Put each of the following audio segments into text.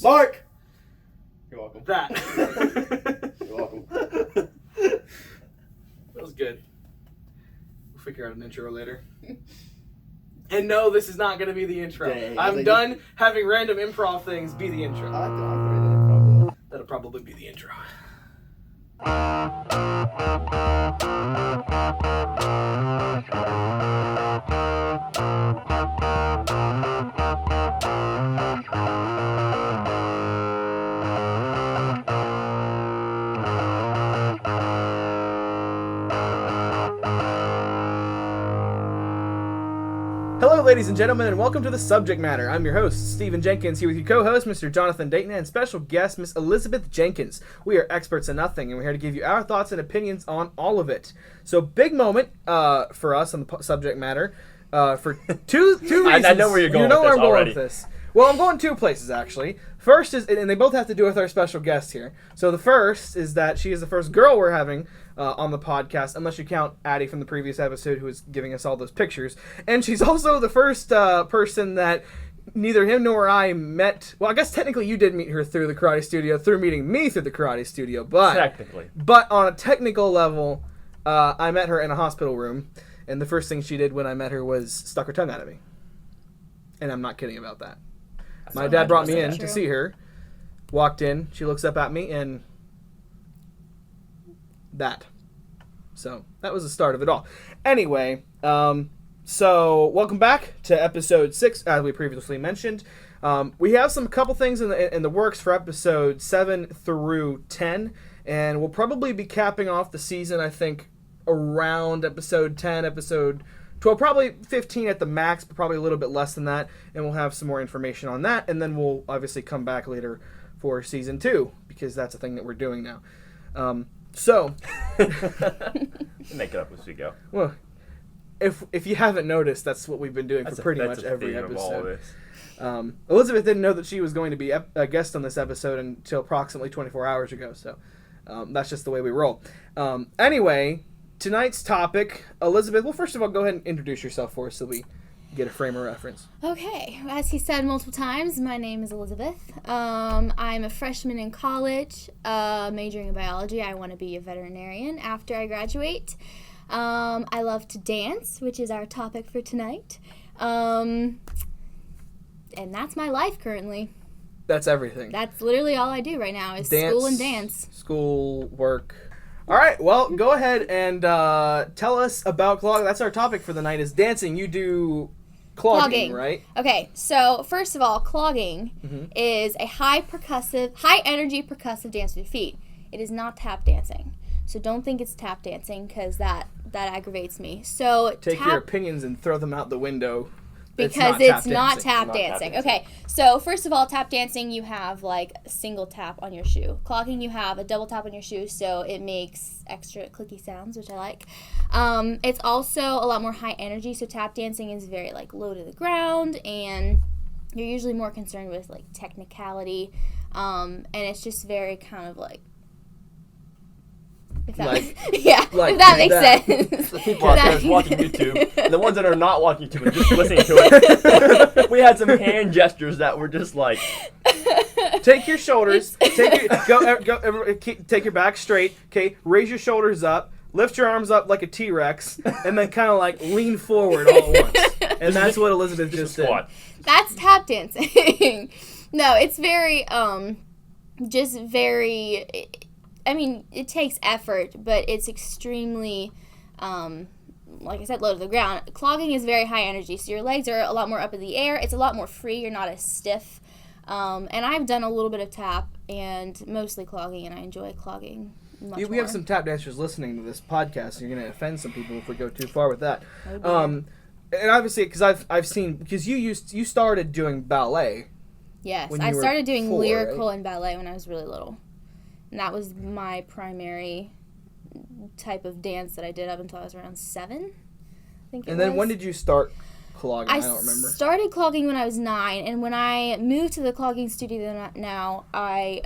Mark! You're welcome. That. You're welcome. That was good. We'll figure out an intro later. And no, this is not going to be the intro. Dang, I'm done having random improv things be the intro. I'm ready to improv. That'll probably be the intro. Hello, ladies and gentlemen, and welcome to The Subject Matter. I'm your host, Stephen Jenkins, here with your co-host, Mr. Jonathan Dayton, and special guest, Miss Elizabeth Jenkins. We are experts in nothing, and we're here to give you our thoughts and opinions on all of it. So, big moment for us on the subject matter for two reasons. I know where you're going. You know with where this I'm going already. with this. Well, I'm going two places, actually. First is, and they both have to do with our special guest here. So the first is that she is the first girl we're having on the podcast, unless you count Addie from the previous episode, who was giving us all those pictures. And she's also the first person that neither him nor I met. Well, I guess technically you did meet her through the karate studio, through meeting me through the karate studio. But on a technical level, I met her in a hospital room, and the first thing she did when I met her was stuck her tongue out at me. And I'm not kidding about that. My dad brought me in to see her, walked in, she looks up at me, and that. So, that was the start of it all. Anyway, so welcome back to episode 6, as we previously mentioned. We have a couple things in the works for episode 7 through 10, and we'll probably be capping off the season, I think, around episode 10, episode 12, probably 15 at the max, but probably a little bit less than that, and we'll have some more information on that, and then we'll obviously come back later for season 2, because that's a thing that we're doing now. So make it up as we go. Well, if you haven't noticed, that's what we've been doing for pretty much every episode. Elizabeth didn't know that she was going to be a guest on this episode until approximately 24 hours ago, so that's just the way we roll. Anyway, tonight's topic, Elizabeth, well, first of all, go ahead and introduce yourself for us so we get a frame of reference. Okay, as he said multiple times, my name is Elizabeth. I'm a freshman in college, majoring in biology. I want to be a veterinarian after I graduate. I love to dance, which is our topic for tonight. And that's my life currently. That's everything. That's literally all I do right now is school and dance. School, work. All right, well, go ahead and tell us about clogging. That's our topic for the night is dancing. You do clogging, right? Okay, so first of all, clogging is a high energy percussive dance with your feet. It is not tap dancing. So don't think it's tap dancing because that aggravates me. So take your opinions and throw them out the window. Because it's not tap dancing. Okay, so first of all, tap dancing, you have like a single tap on your shoe. Clogging, you have a double tap on your shoe, so it makes extra clicky sounds, which I like. It's also a lot more high energy, so tap dancing is very like low to the ground, and you're usually more concerned with like technicality, and it's just very kind of like, if that makes sense. The people out there watching YouTube, and the ones that are not watching YouTube and just listening to it, we had some hand gestures that were just like... Take your shoulders, take your back straight, okay, raise your shoulders up, lift your arms up like a T-Rex, and then kind of like lean forward all at once. And that's what Elizabeth just did. That's tap dancing. No, it's very, I mean, it takes effort, but it's extremely, like I said, low to the ground. Clogging is very high energy, so your legs are a lot more up in the air. It's a lot more free. You're not as stiff. And I've done a little bit of tap and mostly clogging, and I enjoy clogging much more. We have some tap dancers listening to this podcast, and you're going to offend some people if we go too far with that. And obviously, because I've seen, because you started doing ballet. Yes, I started doing lyrical and ballet when I was really little. And that was my primary type of dance that I did up until I was around 7, I think it was. And then when did you start clogging? I don't remember. I started clogging when I was 9, and when I moved to the clogging studio now, I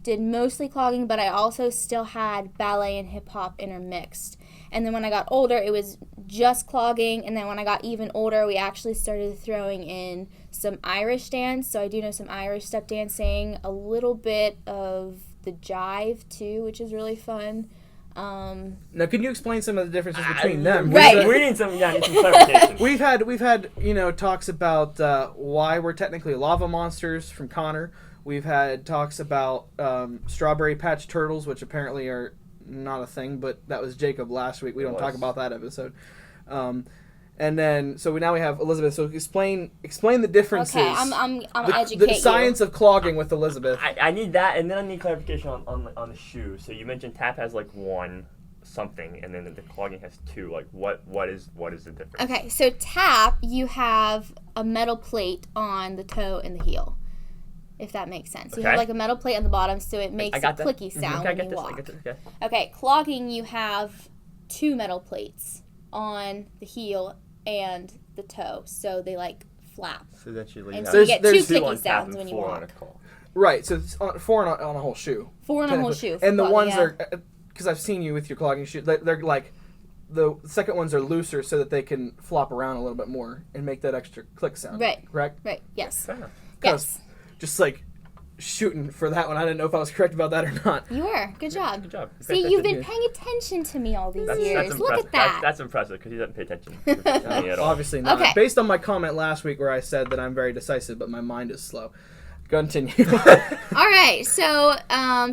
did mostly clogging, but I also still had ballet and hip-hop intermixed. And then when I got older, it was just clogging. And then when I got even older, we actually started throwing in some Irish dance. So I do know some Irish step dancing, a little bit of the jive too, which is really fun. Now, can you explain some of the differences between them? Right. We need some clarification. We've had talks about why we're technically lava monsters from Connor. We've had talks about Strawberry Patch Turtles, which apparently are not a thing, but that was Jacob last week. We don't talk about that episode. And then, so now we have Elizabeth. So explain the differences. Okay, I'm educate the science of clogging with Elizabeth. I need that, and then I need clarification on the shoe. So you mentioned tap has like one something, and then the clogging has two. Like what is the difference? Okay, so tap, you have a metal plate on the toe and the heel, if that makes sense. Okay. You have like a metal plate on the bottom, so it makes a clicky sound when you walk. Okay, clogging, you have two metal plates on the heel and the toe, so they like flap. So then so you get two clicky sounds when you walk. Right, so it's four on a whole shoe. Four on a whole shoe. And the ones are, because I've seen you with your clogging shoe, they're like, the second ones are looser so that they can flop around a little bit more and make that extra click sound. Right. Correct? Right, yes. Yes. Just like shooting for that one. I didn't know if I was correct about that or not. You were. Good job. Good job. See, you've been paying attention to me all these years. Look at that. That's impressive because he doesn't pay attention to me at all. Obviously not. Okay. Based on my comment last week where I said that I'm very decisive, but my mind is slow. Continue. All right. So,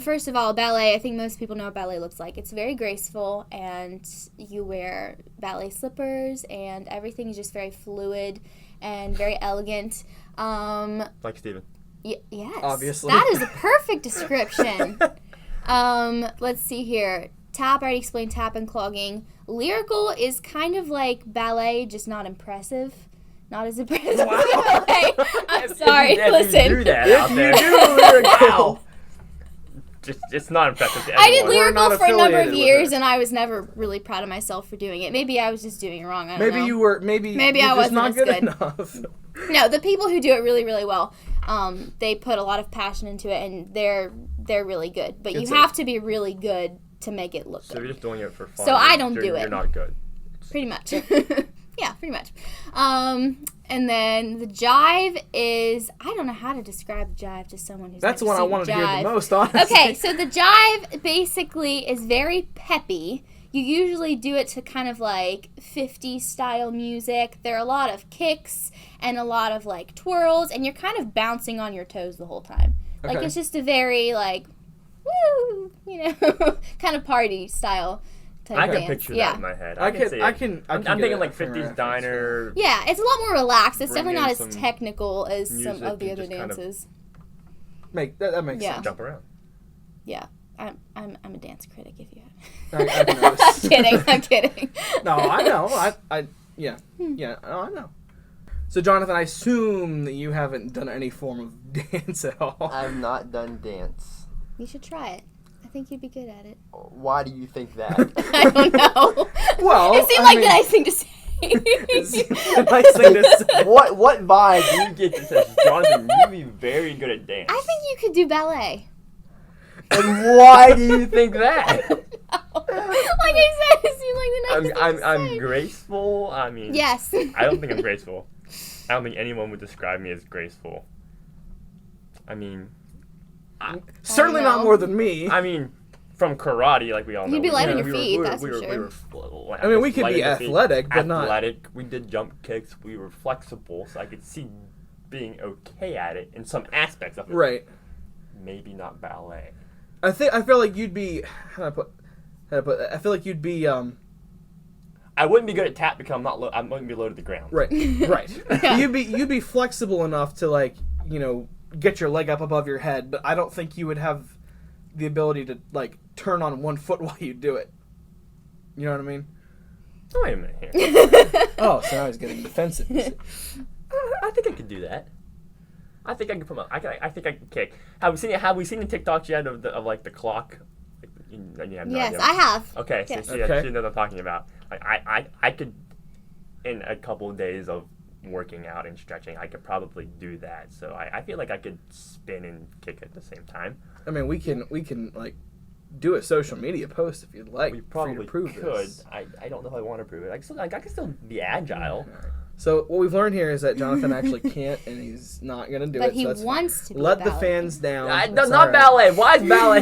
first of all, ballet. I think most people know what ballet looks like. It's very graceful, and you wear ballet slippers, and everything is just very fluid and very elegant. Like Steven. Yes. Obviously. That is a perfect description. Let's see here. Tap, I already explained tap and clogging. Lyrical is kind of like ballet, just not impressive. Not as impressive as ballet. I'm sorry. Listen. You do that out there. You do lyrical. Wow. It's not impressive to everyone. I did lyrical for a number of years, and I was never really proud of myself for doing it. Maybe I was just doing it wrong. I don't know. You were. Maybe I wasn't not as good good enough. No, the people who do it really, really well, they put a lot of passion into it, and they're really good. But you have to be really good to make it look good. So you're just doing it for fun. So I don't do it. You're not good. Pretty much. Yeah, pretty much. And then the jive is, I don't know how to describe the jive to someone who's That's the never one I seen wanted to jive. hear the most, honestly. Okay, so the jive basically is very peppy. You usually do it to kind of like 50s style music. There are a lot of kicks and a lot of like twirls, and you're kind of bouncing on your toes the whole time. Like it's just a very like, woo, kind of party style type I can dance. picture that in my head. I'm thinking like 50s diner. Yeah, it's a lot more relaxed. It's Bring definitely not in as some technical as some music of the and other just kind of dances. That makes Yeah. sense. Jump around. Yeah, I'm a dance critic. If you have. I noticed. I'm kidding. No, I know. I I know. So, Jonathan, I assume that you haven't done any form of dance at all. I've not done dance. You should try it. I think you'd be good at it. Why do you think that? I don't know. Well, it seemed like the nice thing to say. It's a nice thing to say. What vibe do You get to say, Jonathan, you'd be very good at dance. I think you could do ballet. And why do you think that? Like I said, it seemed like the nice thing to I'm say. graceful. I mean, Yes. I don't think I'm graceful. I don't think anyone would describe me as graceful. I mean, Certainly I don't not know. more than me. I mean, from karate, like we all know. You'd be light on we your were- feet, we were- that's we for were- sure. we were I mean, we could light be on your feet. athletic, but not... Athletic. We did jump kicks. We were flexible, so I could see being okay at it in some aspects of it. Right. Maybe not ballet. I feel like you'd be... How do I put I feel like you'd be... I wouldn't be good at tap because I wouldn't be low to the ground. Right. Yeah. You'd be flexible enough to, like, get your leg up above your head, but I don't think you would have the ability to, like, turn on one foot while you do it. You know what I mean? Oh, wait a minute here. Oh, so now he's getting defensive. I think I could do that. I think I could put my. I think I could kick. Have we seen the TikToks yet of the clock? Like, you have no Yes, idea. I have. Okay, Yes. so she knows what I'm talking about. Like I could, in a couple of days of working out and stretching, I could probably do that. So I feel like I could spin and kick at the same time. I mean, we can like do a social media post if you'd like. We probably for you to prove could. this. I don't know if I want to prove it. I can still be agile. So what we've learned here is that Jonathan actually can't, and he's not going to do But it. he So wants to be let a the ballet. fans down. No, It's not all right. ballet. Why is ballet?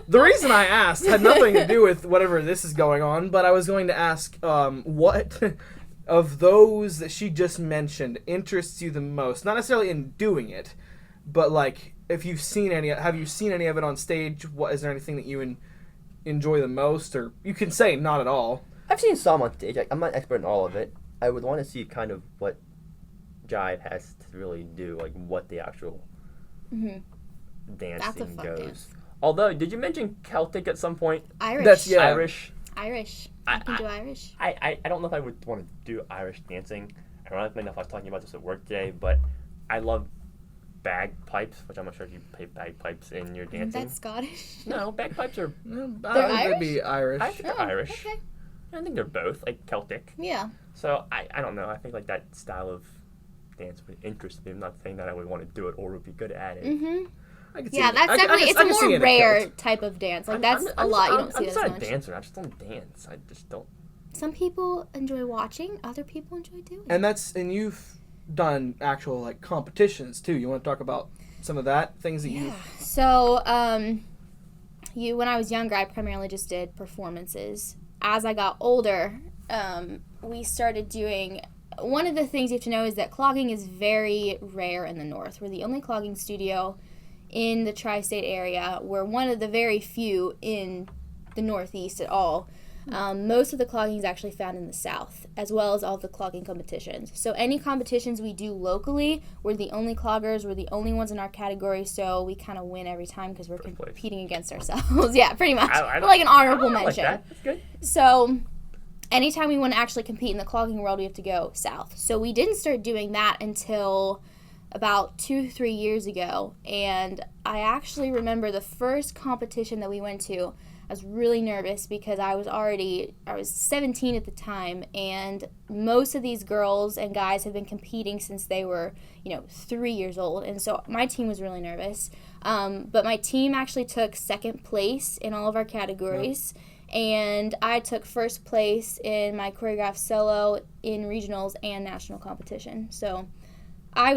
The reason I asked had nothing to do with whatever this is going on, but I was going to ask what of those that she just mentioned interests you the most? Not necessarily in doing it, but like if you've seen any, have you seen any of it on stage? What is there anything that you enjoy the most, or you can say not at all? I've seen some on stage. I'm not expert in all of it. I would want to see kind of what Jive has to really do, like what the actual dancing That's a fun goes. dance. Although, did you mention Celtic at some point? Irish. That's yeah. Irish. Irish. I can do Irish. I don't know if I would want to do Irish dancing. I don't know if I was talking about this at work today, but I love bagpipes, which I'm not sure if you play bagpipes in your dancing. That's Scottish. No, bagpipes are. I think they'd be Irish. I think they're Irish. Okay. I think they're both like Celtic. Yeah. So I don't know. I think like that style of dance would interest me. I'm not saying that I would want to do it or would be good at it. Mm-hmm. I could see Yeah, it. that's I definitely, can it's a see more it rare kilt. type of dance. Like, that's a lot. You don't see I'm that just as not a much. dancer. I just don't dance. I just don't. Some people enjoy watching. Other people enjoy doing. And you've done actual like competitions too. You want to talk about some of that things that you? So, when I was younger, I primarily just did performances. As I got older, we started doing. One of the things you have to know is that clogging is very rare in the North. We're the only clogging studio in the tri-state area. We're one of the very few in the Northeast at all. Most of the clogging is actually found in the South, as well as all the clogging competitions. So any competitions we do locally, we're the only cloggers, we're the only ones in our category, so we kind of win every time because we're competing against ourselves. Yeah, pretty much. We're like an honorable mention. Like that. That's good. So anytime we want to actually compete in the clogging world, we have to go south. So we didn't start doing that until about 2-3 years ago. And I actually remember the first competition that we went to, I was really nervous because I was 17 at the time, and most of these girls and guys have been competing since they were, 3 years old. And so my team was really nervous. But my team actually took second place in all of our categories. And I took first place in my choreographed solo in regionals and national competition. So I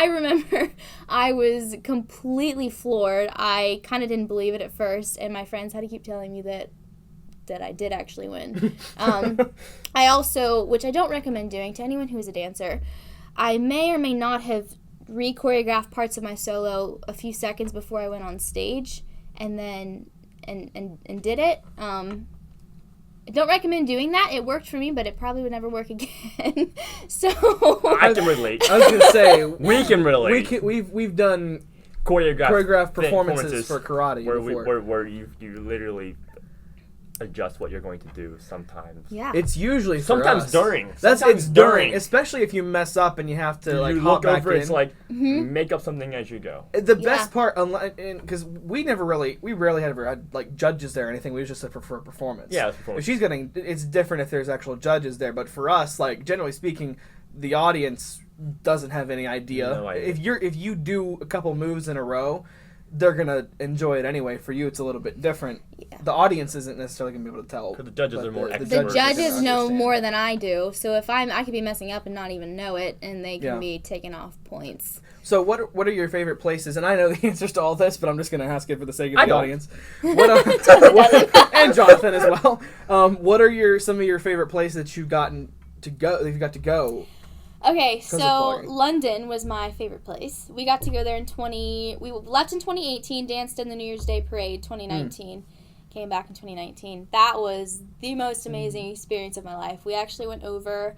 remember I was completely floored. I kind of didn't believe it at first, and my friends had to keep telling me that I did actually win. I also, which I don't recommend doing to anyone who is a dancer, I may or may not have re-choreographed parts of my solo a few seconds before I went on stage, and then and did it. I don't recommend doing that. It worked for me, but it probably would never work again. So I can relate. I was gonna say we can relate. We've done choreographed performances for karate before. where you literally adjust what you're going to do sometimes. yeah, It's usually Sometimes for us. during. It's during, especially if you mess up and you have to you hop look back over. in. It's like make up something as you go. The best part, because we rarely had ever had like judges there or anything. We was just for a performance. Yeah, it was performance. If she's getting, it's different if there's actual judges there. But for us, like generally speaking, the audience doesn't have any idea. No idea. If you do a couple moves in a row, they're gonna enjoy it anyway. For you, it's a little bit different. Yeah. The audience isn't necessarily gonna be able to tell. Because the judges are more the experts. judges know understand. more than I do. So if I could be messing up and not even know it, and they can be taking off points. So what are your favorite places? And I know the answers to all this, but I'm just going to ask it for the sake of I the don't. audience. And Jonathan as well. What are some of your favorite places that you've gotten to go? That you got to go. Okay, of so clogging. London was my favorite place. We got to go there we left in 2018, danced in the New Year's Day parade 2019, came back in 2019. That was the most amazing experience of my life. We actually went over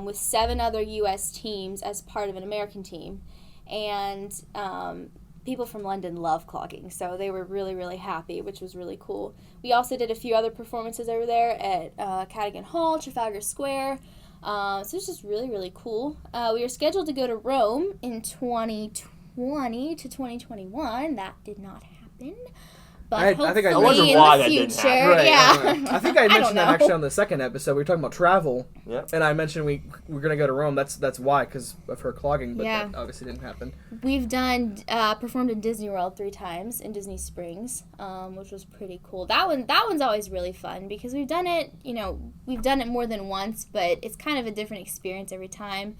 with 7 other U.S. teams as part of an American team, and people from London love clogging, so they were really, really happy, which was really cool. We also did a few other performances over there at Cadogan Hall, Trafalgar Square. So it was just really, really cool. We were scheduled to go to Rome in 2020 to 2021. That did not happen. But I hopefully think I in wonder the why that didn't future, happen. Right, yeah. I think I mentioned that know. actually on the second episode. We were talking about travel, Yep. and I mentioned we're gonna go to Rome. That's why, because of her clogging, but Yeah. that obviously didn't happen. We've performed in Disney World 3 times in Disney Springs, which was pretty cool. That one's always really fun because we've done it more than once, but it's kind of a different experience every time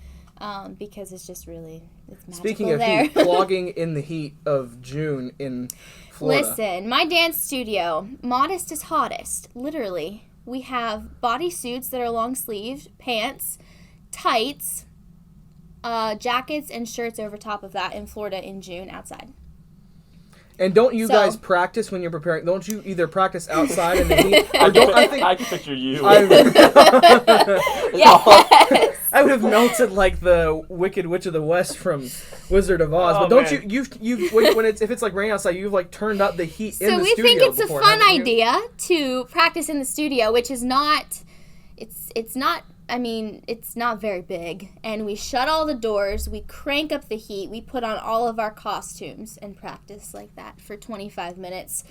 because it's just really it's magical Speaking of there. heat, clogging in the heat of June in Florida. Listen, my dance studio, modest is hottest, literally. We have bodysuits that are long sleeved, pants, tights, jackets, and shirts over top of that in Florida in June outside. And don't you So- guys practice when you're preparing? Don't you either practice outside in the heat, or don't I think I can picture you. Yes. I would have melted like the Wicked Witch of the West from Wizard of Oz. Oh, but don't man. you've when if it's like raining outside, you've like turned up the heat in So the we studio think it's a before, fun haven't you? idea to practice in the studio, which is not it's not it's not very big. And we shut all the doors, we crank up the heat, we put on all of our costumes and practice like that for 25 minutes.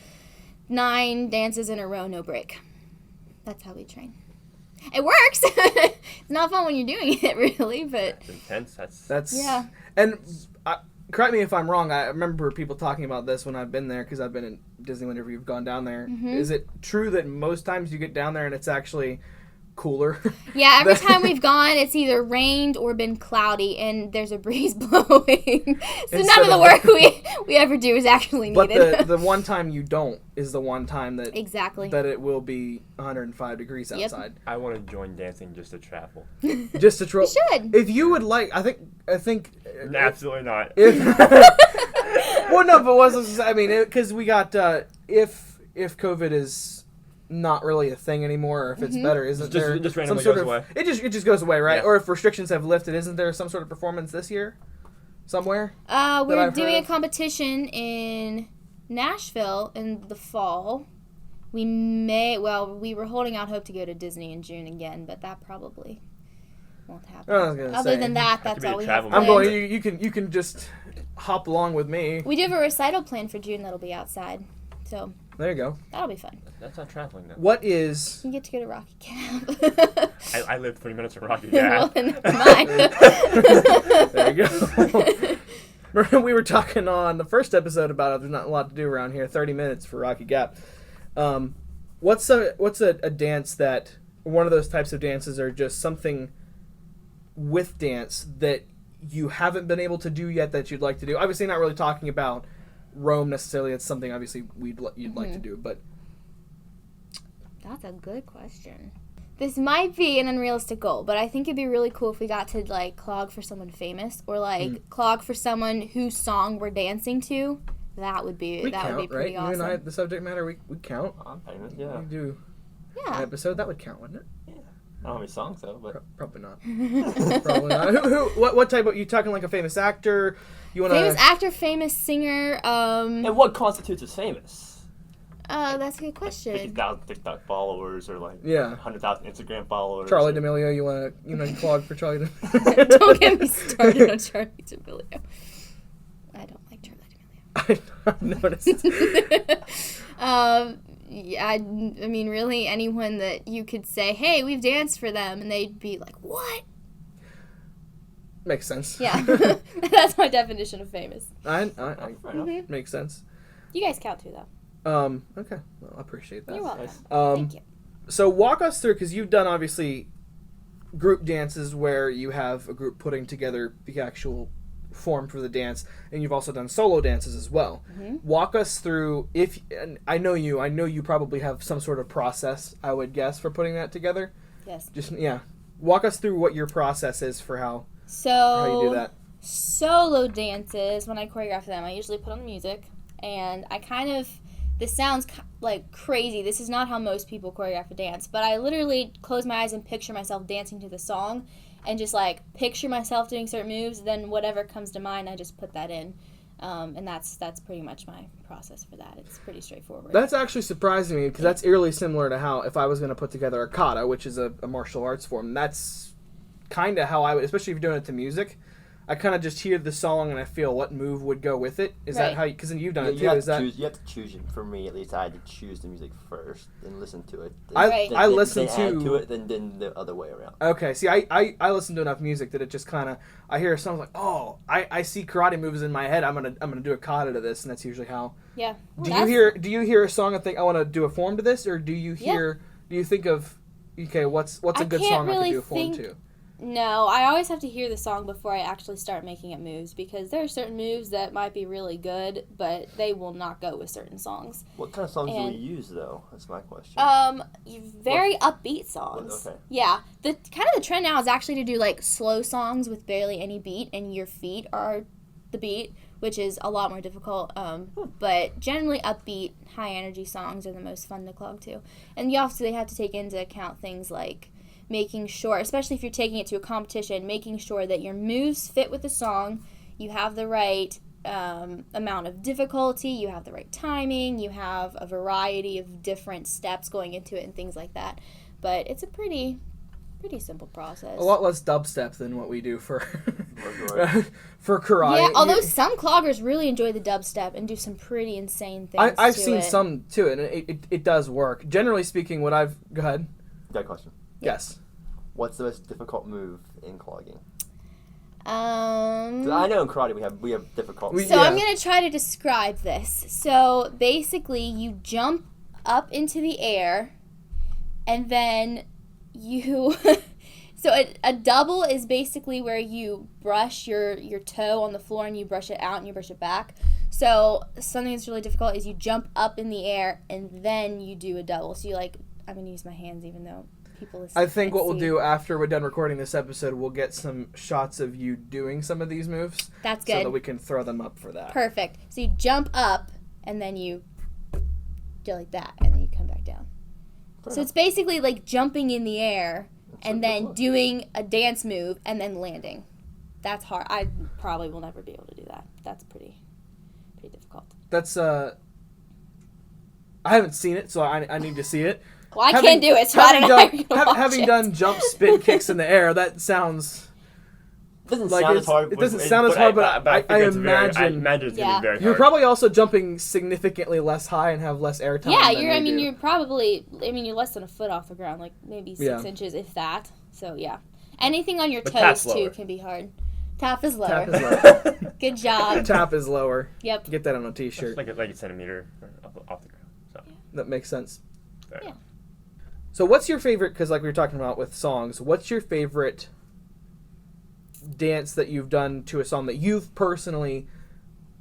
9 dances in a row, no break. That's how we train. It works. It's not fun when you're doing it, really, but It's intense. That's yeah. And correct me if I'm wrong. I remember people talking about this when I've been there because I've been in Disney whenever you've gone down there. Mm-hmm. Is it true that most times you get down there and it's actually cooler? Yeah, every time we've gone, it's either rained or been cloudy, and there's a breeze blowing. So Instead none of the of- work we ever do is actually But needed. the one time you don't is the one time that Exactly. that it will be 105 degrees Yep. outside. I want to join dancing just to travel. Just to troll. You should. If you would like, I think. Absolutely not. If well, no, but was I mean, because we got if COVID is not really a thing anymore, or if it's better, isn't Just- there just some randomly sort goes of away. it just goes away, right? Yeah. Or if restrictions have lifted, isn't there some sort of performance this year somewhere? We're I've doing heard a of. competition in Nashville in the fall. We were holding out hope to go to Disney in June again, but that probably won't happen. I was gonna Other say. than that, to that's be a all we travel have I'm planned. going. You can just hop along with me. We do have a recital planned for June that'll be outside, so There you go. that'll be fun. That's not traveling, though. What is? You get to go to Rocky Camp. I live 3 minutes from Rocky Well, Gap. then never mind. There you go. Remember we were talking on the first episode about there's not a lot to do around here. 30 minutes for Rocky Gap. What's a dance that one of those types of dances are just something with dance that you haven't been able to do yet that you'd like to do? Obviously, not really talking about Rome necessarily. It's something obviously you'd like to do, but That's a good question. This might be an unrealistic goal, but I think it'd be really cool if we got to like clog for someone famous or like clog for someone whose song we're dancing to. That would be we that count, would be pretty right? awesome. You and I, the subject matter, we count. I'm famous, yeah. We do an Yeah. episode that would count, wouldn't it? I don't know how many songs, though, but... Probably not. Probably not. What type of, you talking like a famous actor? You want Famous actor, famous singer. And what constitutes as famous? That's a good question. 50,000 TikTok followers or like Yeah. 100,000 Instagram followers. Charlie or- D'Amelio, you want to clog for Charlie D'Amelio? Don't get me started on Charlie D'Amelio. I don't like Charlie I've noticed. D'Amelio. Yeah, I mean, really, anyone that you could say, "Hey, we've danced for them," and they'd be like, "What?" Makes sense. Yeah, that's my definition of famous. I Fair enough. makes sense. You guys count too, though. Okay. Well, I appreciate that. You're welcome. Nice. Thank you. So walk us through, because you've done obviously group dances where you have a group putting together the actual form for the dance, and you've also done solo dances as well. Mm-hmm. Walk us through, and I know you probably have some sort of process, I would guess, for putting that together. Yes. Walk us through what your process is for how So you do that. solo dances, when I choreograph them, I usually put on the music, and I kind of, this sounds like crazy. This is not how most people choreograph a dance, but I literally close my eyes and picture myself dancing to the song, and just like picture myself doing certain moves. Then whatever comes to mind, I just put that in, and that's pretty much my process for that. It's pretty straightforward. That's actually surprising me, because that's eerily similar to how, if I was going to put together a kata, which is a martial arts form, that's kind of how I would, especially if you're doing it to music, I kind of just hear the song and I feel what move would go with it. Is that how? Because then you've done it too. You have to choose it. For me, at least, I had to choose the music first and listen to it. I listen to it, then the other way around. Okay, see, I listen to enough music that it just kind of I hear a song like, oh, I see karate moves in my head. I'm gonna do a kata to this, and that's usually how. Yeah. Do you hear a song and think I want to do a form to this, or do you think of okay, what's a good song I can do a form to? No, I always have to hear the song before I actually start making it moves, because there are certain moves that might be really good, but they will not go with certain songs. What kind of songs do you use, though? That's my question. Very upbeat songs. Okay. Yeah. The trend now is actually to do like slow songs with barely any beat, and your feet are the beat, which is a lot more difficult. But generally upbeat, high energy songs are the most fun to clog to. And you obviously have to take into account things like making sure, especially if you're taking it to a competition, making sure that your moves fit with the song, you have the right amount of difficulty, you have the right timing, you have a variety of different steps going into it and things like that. But it's a pretty simple process. A lot less dubstep than what we do for for karate. Yeah, although some cloggers really enjoy the dubstep and do some pretty insane things. I've seen some to it, and it does work. Generally speaking, go ahead. Got a question. Yes. What's the most difficult move in clogging? I know in karate we have difficult moves. So I'm going to try to describe this. So basically you jump up into the air and then you so a double is basically where you brush your toe on the floor and you brush it out and you brush it back. So something that's really difficult is you jump up in the air and then you do a double. So I'm going to use my hands even though I think what we'll do after we're done recording this episode, we'll get some shots of you doing some of these moves. That's good. So that we can throw them up for that. Perfect. So you jump up, and then you do like that, and then you come back down. So it's basically like jumping in the air, and then doing a dance move, and then landing. That's hard. I probably will never be able to do that. That's pretty difficult. That's, I haven't seen it, so I need to see it. Well, I can't do it, so I don't know. Having done jump spin kicks in the air, that sounds. It doesn't sound as hard. It doesn't sound as hard, but I imagine. I imagine it's gonna be very hard. You're probably also jumping significantly less high and have less air time. Yeah, you're probably. You're less than a foot off the ground, like maybe 6 inches, if that. So yeah, anything on your toes too can be hard. Tap is lower. Good job. Tap is lower. Yep. Get that on a t-shirt. Like a centimeter off the ground. So that makes sense. Yeah. So what's your favorite, because like we were talking about with songs, what's your favorite dance that you've done to a song that you've personally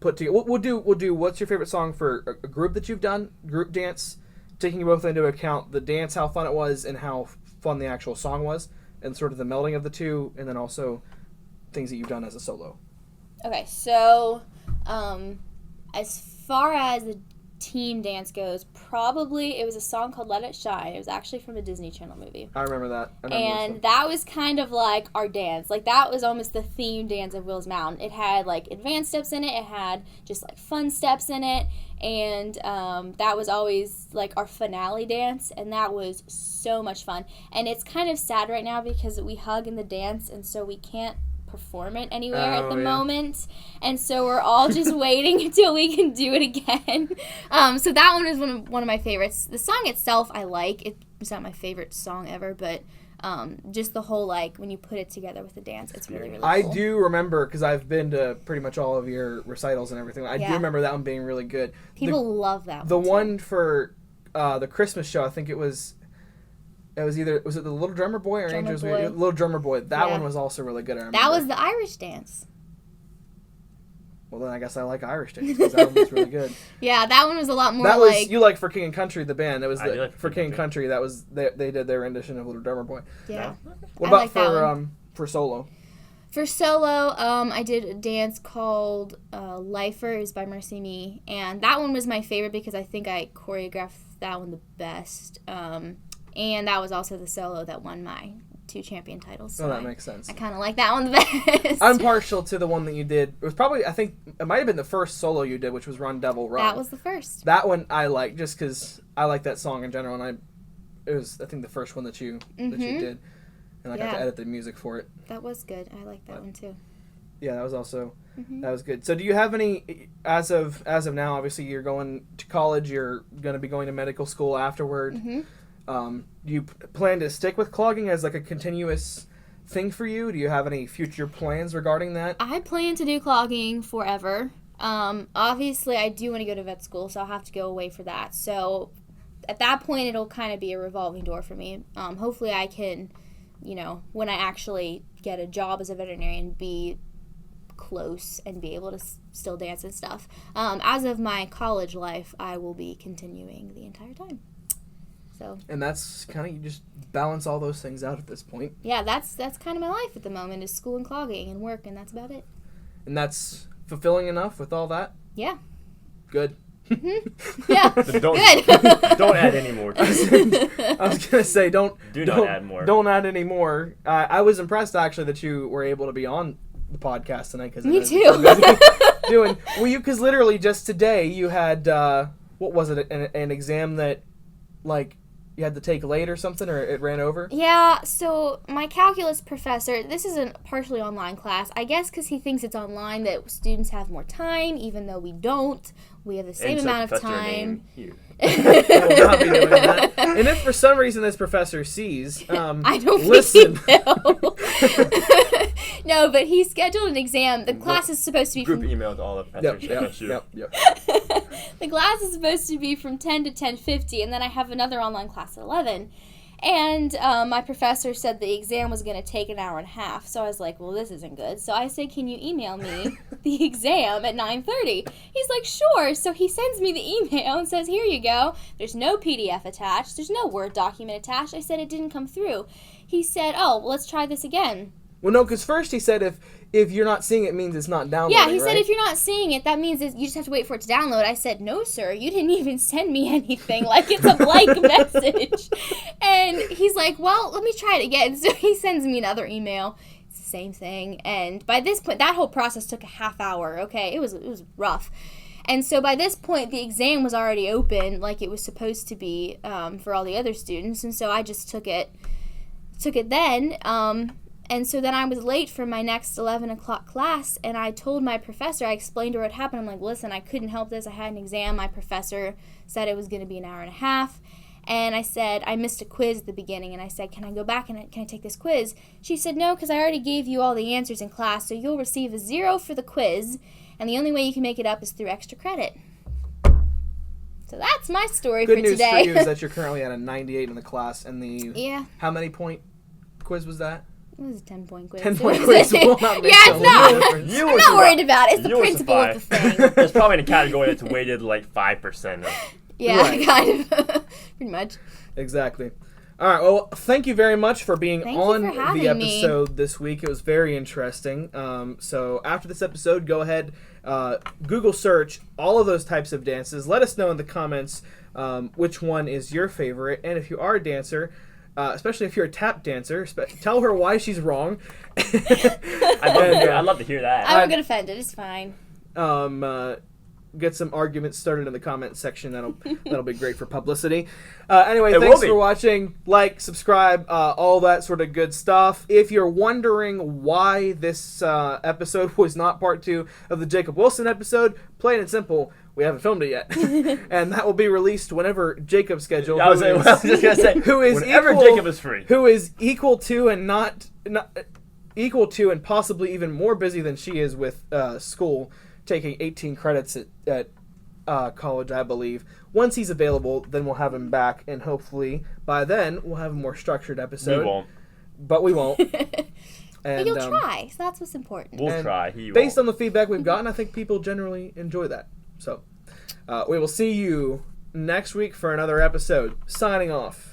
put together? We'll do what's your favorite song for a group that you've done, group dance, taking both into account the dance, how fun it was, and how fun the actual song was, and sort of the melding of the two, and then also things that you've done as a solo. Okay, so as far as the team dance goes, probably it was a song called Let It Shine. It was actually from a Disney Channel movie. I remember that. And that was kind of like our dance. Like that was almost the theme dance of Will's Mountain. It had like advanced steps in it. It had just like fun steps in it. And that was always like our finale dance. And that was so much fun. And it's kind of sad right now because we hug in the dance and so we can't perform it anywhere at the moment, and so we're all just waiting until we can do it again. So that one is one of my favorites. The song itself I like. It's not my favorite song ever, but just the whole like when you put it together with the dance, it's really cool. I do remember, because I've been to pretty much all of your recitals and everything. I do remember that one being really good. People love that one. The one for the Christmas show, I think it was either, was it the Little Drummer Boy or Angels? Little Drummer Boy. That one was also really good. I remember. That was the Irish dance. Well, then I guess I like Irish dance, because that one was really good. Yeah, that one was a lot more that was, you like For King and Country, the band. That was For King and Country. That was, they did their rendition of Little Drummer Boy. Yeah. What about for solo? For solo, I did a dance called Lifer. It was by Mercy Me. And that one was my favorite because I think I choreographed that one the best. And that was also the solo that won my 2 champion titles. So that makes sense. I kind of like that one the best. I'm partial to the one that you did. It was probably, I think, it might have been the first solo you did, which was Run Devil Run. That was the first. That one I like just because I like that song in general, and it was, I think, the first one that you did. And I got to edit the music for it. That was good. I like that one too. Yeah, that was also that was good. So do you have any as of now? Obviously, you're going to college. You're going to be going to medical school afterward. Do you plan to stick with clogging as like a continuous thing for you? Do you have any future plans regarding that? I plan to do clogging forever. Obviously, I do want to go to vet school, so I'll have to go away for that. So at that point, it'll kind of be a revolving door for me. Hopefully, I can, when I actually get a job as a veterinarian, be close and be able to still dance and stuff. As of my college life, I will be continuing the entire time. So. And that's kind of, you just balance all those things out at this point. Yeah, that's kind of my life at the moment, is school and clogging and work, and that's about it. And that's fulfilling enough with all that? Yeah. Good. Yeah. Good. Don't add any more. I was gonna say don't add more. Don't add any more. I was impressed actually that you were able to be on the podcast tonight. Cause me too. Because literally just today you had what was it, an exam that like you had to take late or something, or it ran over? Yeah, so my calculus professor, this is a partially online class, I guess because he thinks it's online that students have more time, even though we don't. We have the same amount of time. I will not be doing that. And if for some reason this professor sees, I don't listen. think he will. No, but he scheduled an exam. The class is supposed to be group email to all the professors. Yep. The class is supposed to be from 10 to 10:50, and then I have another online class at 11. And my professor said the exam was going to take an hour and a half. So I was like, well, this isn't good. So I said, can you email me the exam at 9:30? He's like, sure. So he sends me the email and says, here you go. There's no PDF attached. There's no Word document attached. I said it didn't come through. He said, oh, well, let's try this again. Well, no, because first he said if you're not seeing it means it's not downloading, Yeah, he said right? if you're not seeing it, that means you just have to wait for it to download. I said, no, sir, you didn't even send me anything. Like, it's a blank message. And he's like, well, let me try it again. So he sends me another email. It's the same thing. And by this point, that whole process took a half hour, okay? It was rough. And so by this point, the exam was already open like it was supposed to be for all the other students. And so I just took it then. And so then I was late for my next 11 o'clock class, and I told my professor, I explained to her what happened. I'm like, listen, I couldn't help this. I had an exam. My professor said it was going to be an hour and a half. And I said, I missed a quiz at the beginning, and I said, can I go back and can I take this quiz? She said, no, because I already gave you all the answers in class, so you'll receive a 0 for the quiz, and the only way you can make it up is through extra credit. So that's my story for today. Good news for you is that you're currently at a 98 in the class, and yeah. How many point quiz was that? It was a 10-point quiz. 10-point quiz will not make yeah, it's not. difference. I'm not worried about it. It's the principle of the thing. It's probably in a category that's weighted like 5%. Yeah, right. Kind of. Pretty much. Exactly. All right. Well, thank you very much for being on the episode this week. It was very interesting. So after this episode, go ahead, Google search all of those types of dances. Let us know in the comments which one is your favorite, and if you are a dancer. Especially if you're a tap dancer, tell her why she's wrong. I'd love to hear that. I won't get offended. It's fine. Get some arguments started in the comment section. That'll be great for publicity. Anyway, thanks for watching. Like, subscribe, all that sort of good stuff. If you're wondering why this episode was not part 2 of the Jacob Wilson episode, plain and simple, we haven't filmed it yet. And that will be released whenever Jacob's scheduled. I was just going to say, whenever Jacob is free. Who is equal to and not equal to and possibly even more busy than she is with school, taking 18 credits at college, I believe. Once he's available, then we'll have him back, and hopefully by then we'll have a more structured episode. We won't. But we won't. But you'll try, so that's what's important. We'll try. Based on the feedback we've gotten, I think people generally enjoy that. So we will see you next week for another episode. Signing off.